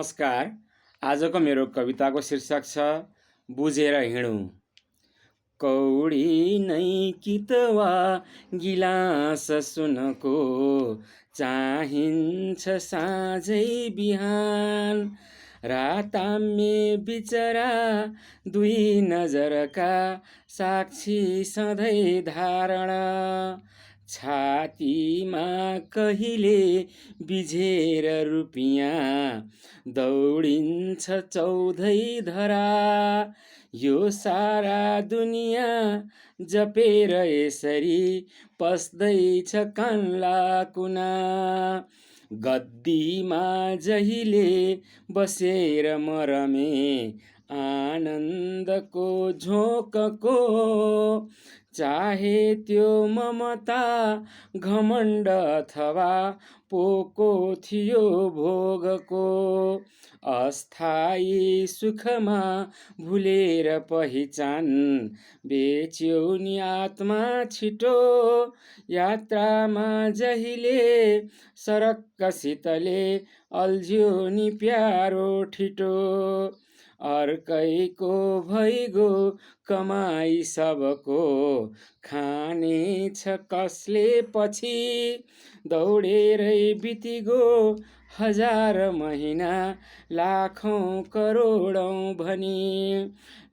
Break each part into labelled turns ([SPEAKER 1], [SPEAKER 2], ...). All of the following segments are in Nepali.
[SPEAKER 1] नमस्कार। आजको मेरो कविताको शीर्षक छ बुझेर हिँडौँ। कौडी नै कितवा गिलास सुनको चाहिन्छ साँझै बिहान। राताम्य बिचरा दुई नजरका साक्षी सधैँ धारणा। छातीमा कहिले बिझेर रुपियाँ दौडिन्छ चौधै धरा। यो सारा दुनियाँ जपेर यसरी पस्दैछ कान्ला कुना। गद्दीमा जहिले बसेर मरमे आनन्दको झोकको। चाहे त्यो ममता घमण्ड अथवा पोको थियो भोगको। अस्थायी सुखमा भुलेर पहिचान बेच्यौ नि आत्मा छिटो। यात्रामा जहिले सरक्क शीतले अल्झ्यो नि प्यारो ठिटो। अर्कैको भइगो कमाई सबको खानेछ कसले पछि। दौडेरै बितिगो हजार महिना लाखौं करोडौं भनी।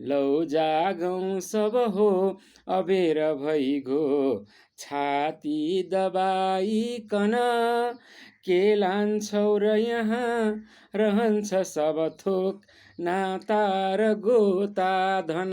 [SPEAKER 1] लौ जागौं सब हो अबेर भइगो छाती दबाइकन। के लान्छौ र यहाँ रहन्छ सब थोक नाता र गोता धन।